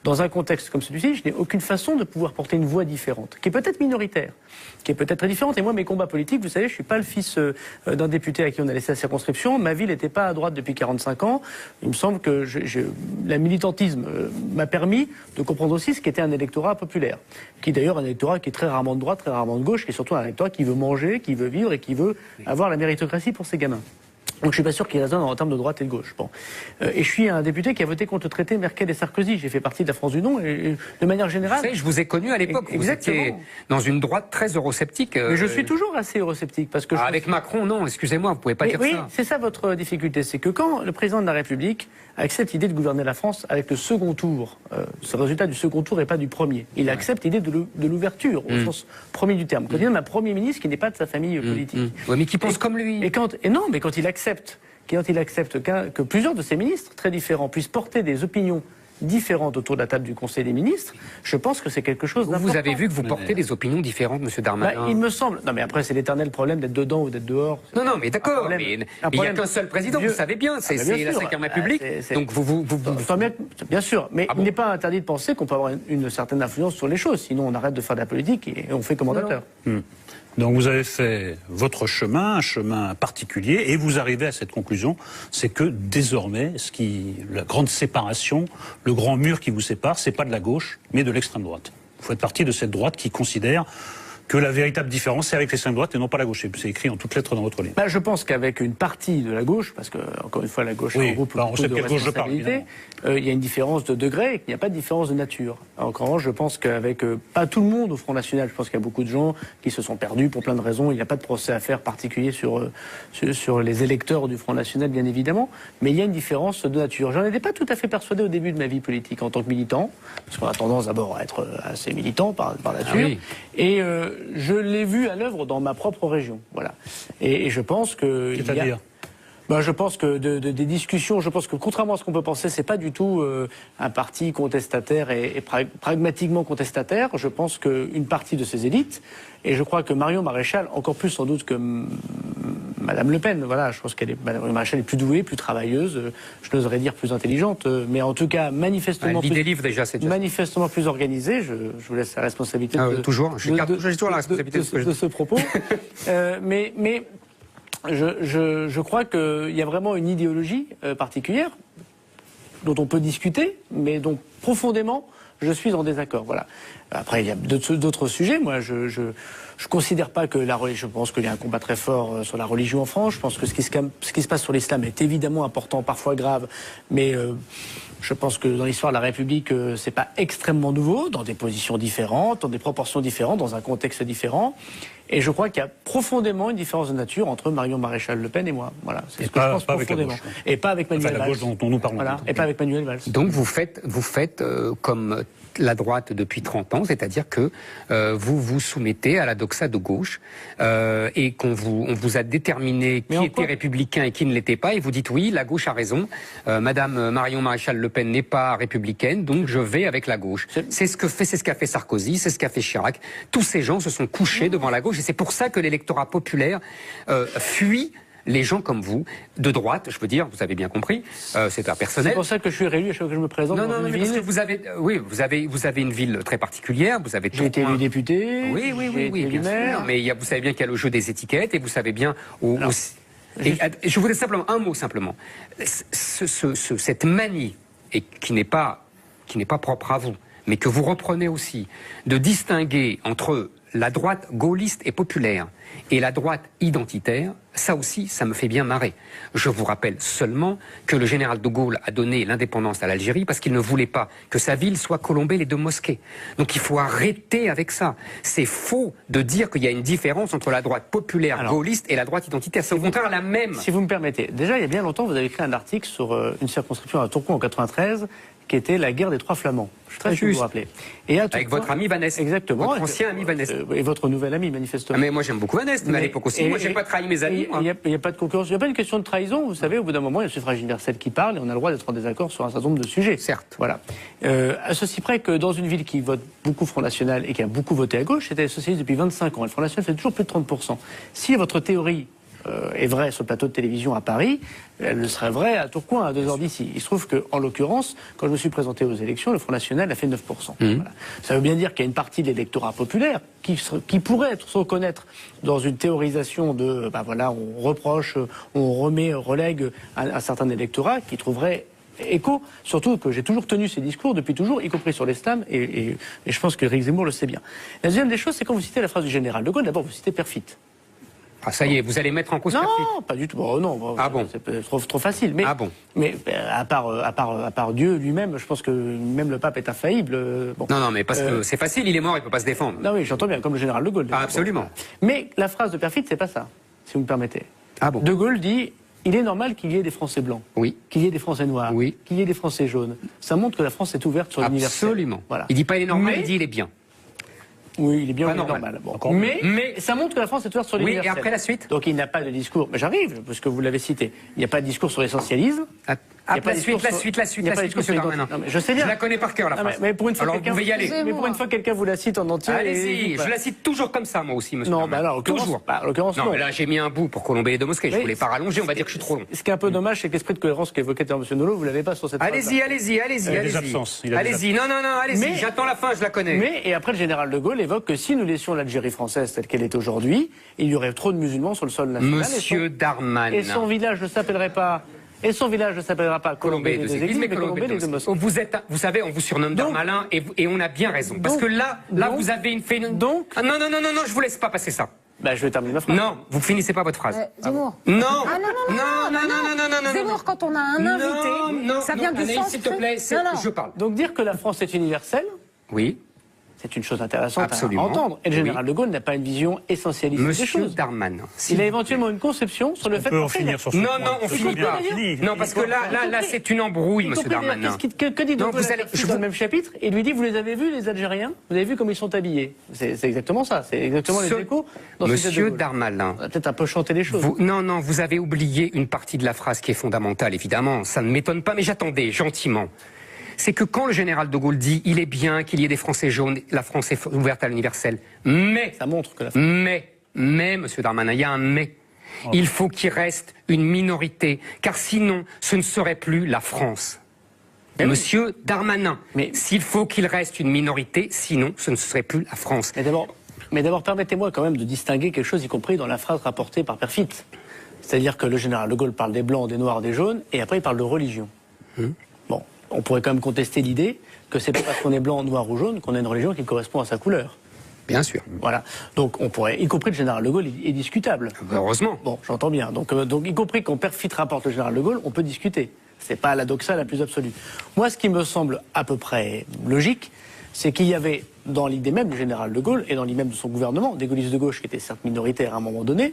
dans un contexte comme celui-ci, je n'ai aucune façon de pouvoir porter une voix différente, qui est peut-être minoritaire, qui est peut-être très différente. Et moi, mes combats politiques, vous savez, je ne suis pas le fils d'un député à qui on a laissé la circonscription. Ma ville n'était pas à droite depuis 45 ans. Il me semble que le militantisme m'a permis de comprendre aussi ce qu'était un électorat populaire, qui est d'ailleurs un électorat qui est très rarement de droite, très rarement de gauche, qui est surtout un électorat qui veut manger, qui veut vivre et qui veut avoir la méritocratie pour ses gamins. Donc je suis pas sûr qu'il résonne en termes de droite et de gauche. Bon. Et je suis un député qui a voté contre le traité Merkel et Sarkozy. J'ai fait partie de la France du non et de manière générale. Vous savez, je vous ai connu à l'époque. Vous étiez dans une droite très eurosceptique. Mais je suis toujours assez eurosceptique parce que avec Macron, non. Excusez-moi, vous pouvez pas dire ça. Oui, c'est ça votre difficulté, c'est que quand le président de la République accepte l'idée de gouverner la France avec le second tour, ce résultat du second tour et pas du premier. Il accepte l'idée de l'ouverture au sens premier du terme. Quand il nomme un premier ministre qui n'est pas de sa famille politique. Ouais, mais qui pense comme lui. Mais quand il accepte que plusieurs de ces ministres, très différents, puissent porter des opinions différentes autour de la table du Conseil des ministres, je pense que c'est quelque chose d'important. Vous avez vu que vous portez des opinions différentes, monsieur Darmanin. Il me semble. Non, mais après, c'est l'éternel problème d'être dedans ou d'être dehors. Non, mais d'accord. Mais il n'y a qu'un seul président, vous savez bien. C'est la 5e République. Donc vous... Bien sûr. Mais il n'est pas interdit de penser qu'on peut avoir une certaine influence sur les choses. Sinon, on arrête de faire de la politique et on fait commentateur. Donc vous avez fait votre chemin, un chemin particulier, et vous arrivez à cette conclusion, c'est que désormais, la grande séparation, le grand mur qui vous sépare, c'est pas de la gauche, mais de l'extrême droite. Vous faites partie de cette droite qui considère que la véritable différence, c'est avec l'extrême droite et non pas la gauche. C'est écrit en toutes lettres dans votre livre. Bah, je pense qu'avec une partie de la gauche, parce que, encore une fois, la gauche Oui, regroupe bah, on beaucoup sait de de quelle gauche je parle, responsabilités, il y a une différence de degré et qu'il n'y a pas de différence de nature. En revanche, je pense qu'avec pas tout le monde au Front National, je pense qu'il y a beaucoup de gens qui se sont perdus pour plein de raisons. Il n'y a pas de procès à faire particulier sur les électeurs du Front National, bien évidemment, mais il y a une différence de nature. J'en étais pas tout à fait persuadé au début de ma vie politique en tant que militant, parce qu'on a tendance d'abord à être assez militant par nature, oui. et je l'ai vu à l'œuvre dans ma propre région. Voilà. Et je pense que... C'est-à-dire je pense que des discussions, je pense que contrairement à ce qu'on peut penser, c'est pas du tout un parti contestataire et pragmatiquement contestataire. Je pense qu'une partie de ces élites, et je crois que Marion Maréchal, encore plus sans doute que Madame Le Pen, voilà, je pense Madame Maréchal est plus douée, plus travailleuse, je n'oserais dire plus intelligente, mais en tout cas manifestement Elle lit des livres déjà, c'est déjà manifestement plus organisée. Je vous laisse la responsabilité toujours. J'ai toujours la responsabilité de ce propos. Mais je crois qu'il y a vraiment une idéologie particulière dont on peut discuter, mais dont profondément je suis en désaccord. Voilà. Après, il y a d'autres sujets. Moi, je considère pas que je pense qu'il y a un combat très fort sur la religion en France. Je pense que ce qui se passe sur l'islam est évidemment important, parfois grave, mais je pense que dans l'histoire de la République, c'est pas extrêmement nouveau, dans des positions différentes, dans des proportions différentes, dans un contexte différent. Et je crois qu'il y a profondément une différence de nature entre Marion Maréchal Le Pen et moi. Voilà, c'est ce que je pense profondément. Et pas avec Manuel Valls. La gauche dont nous parlons. Voilà, et pas avec Manuel Valls. Donc vous faites comme la droite depuis 30 ans, c'est-à-dire que vous vous soumettez à la doxa de gauche et on vous a déterminé qui était républicain et qui ne l'était pas, et vous dites oui, la gauche a raison, Madame Marion Maréchal Le Pen n'est pas républicaine, donc je vais avec la gauche. C'est ce qu'a fait Sarkozy, c'est ce qu'a fait Chirac. Tous ces gens se sont couchés devant la gauche, et c'est pour ça que l'électorat populaire fuit les gens comme vous, de droite, je veux dire, vous avez bien compris, c'est un personnel. C'est pour ça que je suis réélu à chaque fois que je me présente dans une ville. Parce que vous avez une ville très particulière, vous avez... J'ai été élu député, oui, bien sûr, mais vous savez bien qu'il y a le jeu des étiquettes, et vous savez bien... je voudrais simplement, un mot simplement, cette manie, et qui n'est pas propre à vous, mais que vous reprenez aussi, de distinguer entre la droite gaulliste et populaire et la droite identitaire, ça aussi, ça me fait bien marrer. Je vous rappelle seulement que le général de Gaulle a donné l'indépendance à l'Algérie parce qu'il ne voulait pas que sa ville soit colombée les deux mosquées. Donc il faut arrêter avec ça. C'est faux de dire qu'il y a une différence entre la droite populaire gaulliste et la droite identitaire. C'est au contraire la même. Si vous me permettez, déjà il y a bien longtemps, vous avez écrit un article sur une circonscription à Tourcoing en 93, qui était la guerre des trois flamands. Je suis très sûr que vous vous rappelez. Et avec votre ami Vanès. Exactement. Votre ancien ami Vanès. Et votre nouvel ami, manifestement. Ah mais moi j'aime beaucoup Vanès, mais à l'époque aussi. Moi j'ai pas trahi mes amis. Il n'y a pas de concurrence. Il n'y a pas une question de trahison. Vous savez, au bout d'un moment, il y a le suffrage universel qui parle et on a le droit d'être en désaccord sur un certain nombre de sujets. Certes. Voilà. À ceci près que dans une ville qui vote beaucoup Front National et qui a beaucoup voté à gauche, c'était socialiste depuis 25 ans. Et le Front National fait toujours plus de 30%. Si votre théorie est vraie sur le plateau de télévision à Paris, elle le serait vraie à Tourcoing, à 2 heures d'ici. Il se trouve qu'en l'occurrence, quand je me suis présenté aux élections, le Front National a fait 9%. Voilà. Ça veut bien dire qu'il y a une partie de l'électorat populaire qui pourrait se reconnaître dans une théorisation de, on reproche, on relègue un certain électorat qui trouverait écho, surtout que j'ai toujours tenu ces discours depuis toujours, y compris sur l'islam, et je pense que Éric Zemmour le sait bien. La deuxième des choses, c'est quand vous citez la phrase du général de Gaulle, d'abord vous citez Perfit. Ah ça y est, vous allez mettre en cause Non, Perfit. pas du tout. Non, ah bon. C'est trop facile. Mais, mais à part Dieu lui-même, je pense que même le pape est infaillible. Bon. Non, mais parce que c'est facile, il est mort, il peut pas se défendre. Non, oui, j'entends bien, comme le général de Gaulle. Ah, absolument. Bon. Mais la phrase de Perfit, c'est pas ça, si vous me permettez. Ah bon. De Gaulle dit: il est normal qu'il y ait des Français blancs, qu'il y ait des Français noirs, qu'il y ait des Français jaunes. Ça montre que la France est ouverte sur l'universel. Absolument. Voilà. Il dit pas il est normal, il dit il est bien. Oui, il est bien normal. Bon. Mais ça montre que la France est ouverte sur l'universel. Oui, et après la suite? Donc il n'a pas de discours. Mais j'arrive, parce que vous l'avez cité. Il n'y a pas de discours sur l'essentialisme. La suite, monsieur Darmanin. Je sais bien. Je la connais par cœur, la phrase. Mais pour une fois, alors vous pouvez y aller. Mais pour une fois, quelqu'un vous la cite en entier. Allez-y, je la cite toujours comme ça, moi aussi, monsieur Darmanin. Non, toujours. En l'occurrence, non. Mais là, j'ai mis un bout pour colomber les deux mosquées. Je voulais pas rallonger, on va dire que je suis trop long. Ce qui est un peu dommage, c'est que l'esprit de cohérence qu'évoquait M. Nolot, vous l'avez pas sur cette phrase. Allez-y. Allez-y, non, allez-y. J'attends la fin, je la connais. Mais, et après, le général de Gaulle évoque que si nous laissions l'Algérie française telle qu'elle est aujourd'hui, il y aurait trop de musulmans sur le sol national. Monsieur Darmanin. Et son village ne s'appellerait pas Et son village ne s'appellera pas Colombey des Églises, mais Colombey des Mosquées. Vous savez, on vous surnomme Darmanin et on a bien raison. Parce que là, vous avez une phénomène. Donc, non, je vous laisse pas passer ça. Bah, je vais terminer ma phrase. Non, vous finissez pas votre phrase. Zemmour. Non. Ah non. Zemmour, quand on a un invité, ça vient du sens. S'il te plaît, je parle. Donc dire que la France est universelle, oui. C'est une chose intéressante Absolument. à entendre. Et le général de Gaulle n'a pas une vision essentialiste des choses. Monsieur Darmanin. Il a éventuellement une conception sur le fait On finir sur ce Non, point. on finit pas. Non, parce que là, c'est une embrouille, monsieur Darmanin. Que dit donc dans le même chapitre? Il lui dit, vous les avez vus, les Algériens? Vous avez vu comment ils sont habillés? C'est exactement ça. C'est exactement les échos. Monsieur Darmanin. On va peut-être un peu chanter les choses. Non, vous avez oublié une partie de la phrase qui est fondamentale, évidemment. Ça ne m'étonne pas, mais j'attendais, gentiment. C'est que quand le général de Gaulle dit il est bien qu'il y ait des Français jaunes, la France est ouverte à l'universel. Mais, ça montre que monsieur Darmanin, il y a un mais. Il faut qu'il reste une minorité, car sinon, ce ne serait plus la France. Monsieur Darmanin, s'il faut qu'il reste une minorité, sinon, ce ne serait plus la France. Mais d'abord, permettez-moi quand même de distinguer quelque chose, y compris dans la phrase rapportée par Perfit. C'est-à-dire que le général de Gaulle parle des blancs, des noirs, des jaunes, et après il parle de religion. Bon. On pourrait quand même contester l'idée que c'est pas parce qu'on est blanc, noir ou jaune qu'on a une religion qui correspond à sa couleur. Bien sûr. Voilà. Donc on pourrait, y compris le général de Gaulle est discutable. Heureusement. Bon, j'entends bien. Donc y compris quand Perfit rapporte le général de Gaulle, on peut discuter. C'est pas la doxa la plus absolue. Moi, ce qui me semble à peu près logique, c'est qu'il y avait dans l'idée même du général de Gaulle et dans l'idée même de son gouvernement des gaullistes de gauche qui étaient certes minoritaires à un moment donné.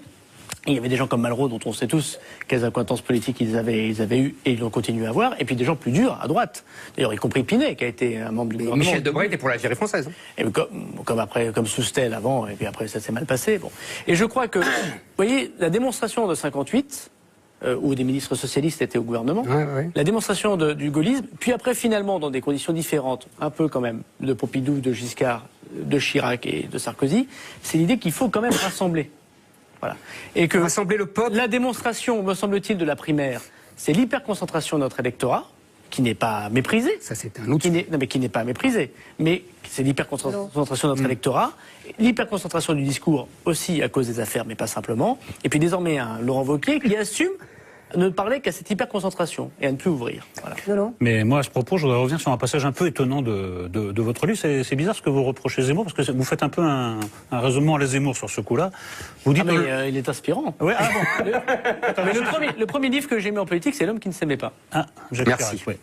Il y avait des gens comme Malraux, dont on sait tous quelles accointances politiques ils avaient eues et ils ont continué à avoir, et puis des gens plus durs à droite. D'ailleurs, y compris Pinet, qui a été un membre du gouvernement. Michel Debré était pour l'Algérie française. Et comme Soustelle avant, et puis après ça s'est mal passé. Bon. Et je crois que, vous voyez, la démonstration de 58, où des ministres socialistes étaient au gouvernement, la démonstration du gaullisme, puis après finalement dans des conditions différentes, un peu quand même, de Pompidou, de Giscard, de Chirac et de Sarkozy, c'est l'idée qu'il faut quand même rassembler. Voilà. Et que rassembler le peuple. La démonstration, me semble-t-il, de la primaire, c'est l'hyperconcentration de notre électorat, qui n'est pas méprisé. Ça, c'est un autre. Qui n'est pas méprisé. Mais c'est l'hyperconcentration de notre électorat, l'hyperconcentration du discours aussi à cause des affaires, mais pas simplement. Et puis désormais, un Laurent Wauquiez qui assume ne parler qu'à cette hyperconcentration et à ne plus ouvrir. Voilà. Mais moi, à ce propos, je voudrais revenir sur un passage un peu étonnant de votre livre. C'est bizarre ce que vous reprochez Zemmour, parce que vous faites un peu un raisonnement à la Zemmour sur ce coup-là. Vous dites il est inspirant. Ouais, ah bon. Mais le premier livre que j'ai mis en politique, c'est L'homme qui ne s'aimait pas. Ah, merci. Ouais.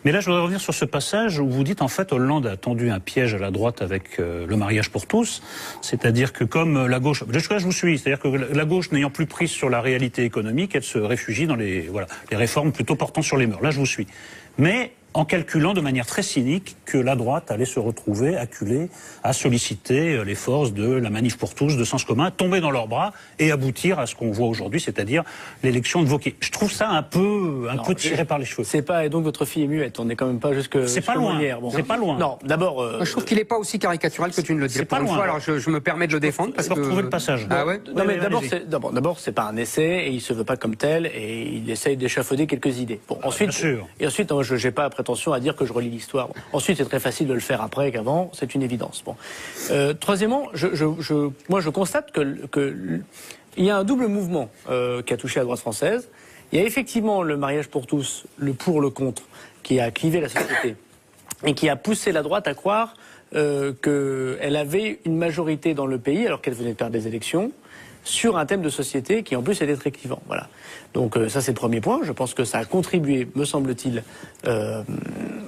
Mais là, je voudrais revenir sur ce passage où vous dites, en fait, Hollande a tendu un piège à la droite avec le mariage pour tous. C'est-à-dire que comme la gauche... Jusque-là, je vous suis. C'est-à-dire que la gauche n'ayant plus prise sur la réalité économique, elle se réfugie dans les réformes plutôt portant sur les mœurs. Là, je vous suis. Mais en calculant de manière très cynique que la droite allait se retrouver acculée à solliciter les forces de la manif pour tous, de Sens commun, tomber dans leurs bras et aboutir à ce qu'on voit aujourd'hui, c'est-à-dire l'élection de Wauquiez. Je trouve ça un peu tiré par les cheveux. C'est pas, et donc votre fille est muette, on n'est quand même pas jusque... C'est pas loin, bon. C'est pas loin. Non, d'abord... je trouve qu'il n'est pas aussi caricatural que tu ne le dis. C'est pas loin. Fois, alors je me permets de le défendre parce que... retrouver le passage. Ah ouais. Non, mais d'abord, c'est pas un essai, et il se veut pas comme tel, et il essaye d'échafauder quelques idées. Bon, ensuite, je n'ai pas prétention à dire que je relis l'histoire. Bon. Ensuite, c'est très facile de le faire après qu'avant, c'est une évidence. Bon. Troisièmement, moi je constate que il y a un double mouvement qui a touché la droite française. Il y a effectivement le mariage pour tous, le pour, le contre, qui a clivé la société et qui a poussé la droite à croire qu'elle avait une majorité dans le pays alors qu'elle venait de perdre des élections sur un thème de société qui en plus était très clivant. Voilà. Donc ça c'est le premier point. Je pense que ça a contribué, me semble-t-il,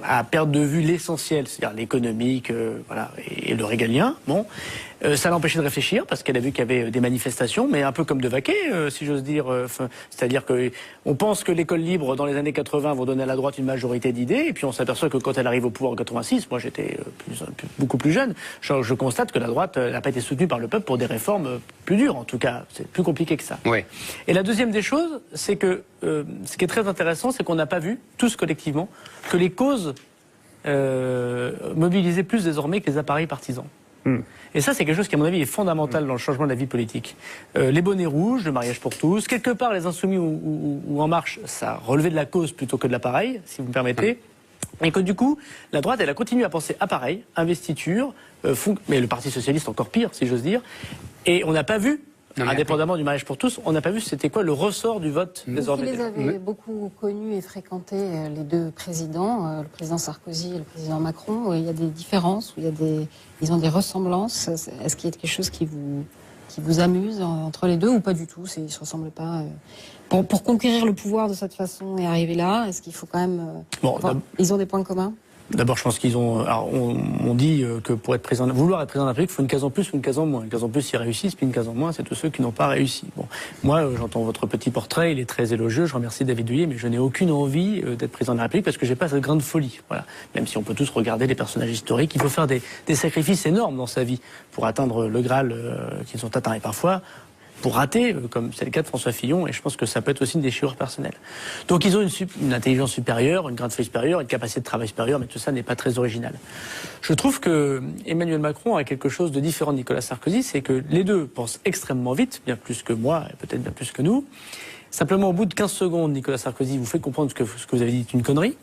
à perdre de vue l'essentiel, c'est-à-dire l'économique, et le régalien. Bon, ça l'a empêché de réfléchir parce qu'elle a vu qu'il y avait des manifestations, mais un peu comme de Vaquet, si j'ose dire. C'est-à-dire que on pense que l'école libre dans les années 80 vont donner à la droite une majorité d'idées, et puis on s'aperçoit que quand elle arrive au pouvoir en 86, moi j'étais beaucoup plus jeune, je constate que la droite n'a pas été soutenue par le peuple pour des réformes plus dures. En tout cas, c'est plus compliqué que ça. Ouais. Et la deuxième des choses, c'est que ce qui est très intéressant, c'est qu'on n'a pas vu, tous collectivement, que les causes mobilisaient plus désormais que les appareils partisans. Et ça, c'est quelque chose qui, à mon avis, est fondamental dans le changement de la vie politique. Les bonnets rouges, le mariage pour tous, quelque part, les Insoumis ou En Marche, ça relevait de la cause plutôt que de l'appareil, si vous me permettez. Et que du coup, la droite, elle a continué à penser appareil, investiture, mais le Parti Socialiste encore pire, si j'ose dire. Et on n'a pas vu indépendamment du mariage pour tous, on n'a pas vu c'était quoi le ressort du vote des Vous qui les avez beaucoup connus et fréquentés, les deux présidents, le président Sarkozy et le président Macron, il y a des différences, ils ont des ressemblances. Est-ce qu'il y a quelque chose qui vous amuse entre les deux ou pas du tout? Ils ne se ressemblent pas. Pour conquérir le pouvoir de cette façon et arriver là, est-ce qu'il faut quand même... ils ont des points communs? D'abord, je pense qu'ils ont... Alors, on dit que pour être vouloir être président de la République, il faut une case en plus ou une case en moins. Une case en plus, ils réussissent, puis une case en moins, c'est tous ceux qui n'ont pas réussi. Bon, moi, j'entends votre petit portrait, il est très élogieux, je remercie David Douillet, mais je n'ai aucune envie d'être président de la République parce que j'ai pas cette grande folie. Voilà. Même si on peut tous regarder les personnages historiques, il faut faire des sacrifices énormes dans sa vie pour atteindre le Graal qu'ils ont atteint. Et parfois... pour rater, comme c'est le cas de François Fillon, et je pense que ça peut être aussi une déchirure personnelle. Donc ils ont une intelligence supérieure, une grande folie supérieure, une capacité de travail supérieure, mais tout ça n'est pas très original. Je trouve que Emmanuel Macron a quelque chose de différent de Nicolas Sarkozy, c'est que les deux pensent extrêmement vite, bien plus que moi, et peut-être bien plus que nous. Simplement, au bout de 15 secondes, Nicolas Sarkozy vous fait comprendre que ce que vous avez dit est une connerie.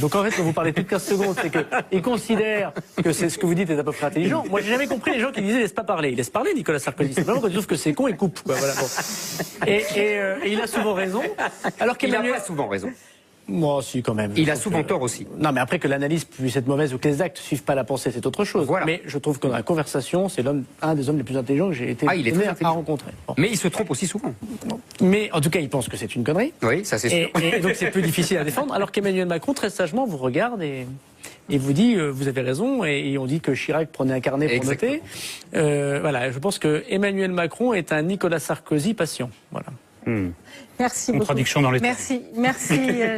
Donc en fait, quand vous parlez plus de 15 secondes, c'est qu'il considère que c'est ce que vous dites est à peu près intelligent. Moi, j'ai jamais compris les gens qui disaient laisse pas parler. Il laisse parler Nicolas Sarkozy. C'est vraiment quand il trouve que c'est con, il coupe. Quoi, voilà, bon. Et il a souvent raison. Alors qu'Emmanuel... Il a pas souvent raison. Moi, si, quand même. Il a souvent tort aussi. Non, mais après que l'analyse puisse être mauvaise ou que les actes ne suivent pas la pensée, c'est autre chose. Voilà. Mais je trouve que dans la conversation, c'est un des hommes les plus intelligents que j'ai été à rencontrer. Bon. Mais il se trompe aussi souvent. Mais en tout cas, il pense que c'est une connerie. Oui, ça c'est sûr. Et donc c'est plus difficile à défendre. Alors qu'Emmanuel Macron, très sagement, vous regarde et vous dit vous avez raison. Et on dit que Chirac prenait un carnet pour noter. Voilà, je pense que Emmanuel Macron est un Nicolas Sarkozy patient. Voilà. Merci beaucoup. Contradiction dans les Merci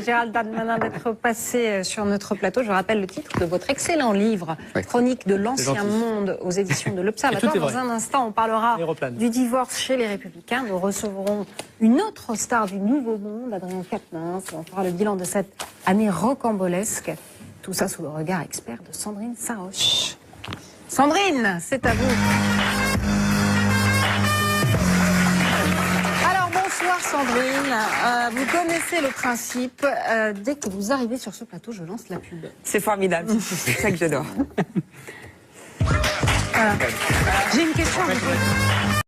Gérald Darmanin d'être passé sur notre plateau. Je rappelle le titre de votre excellent livre, Chronique de l'Ancien Monde, aux éditions de l'Observatoire. Dans un instant, on parlera du divorce chez les Républicains. Nous recevrons une autre star du Nouveau Monde, Adrien Quatennens. On fera le bilan de cette année rocambolesque. Tout ça sous le regard expert de Sandrine Saroche. Sandrine, c'est à vous. Bonsoir Sandrine, vous connaissez le principe, dès que vous arrivez sur ce plateau, je lance la pub. C'est formidable, c'est ça que j'adore. J'ai une question à vous poser.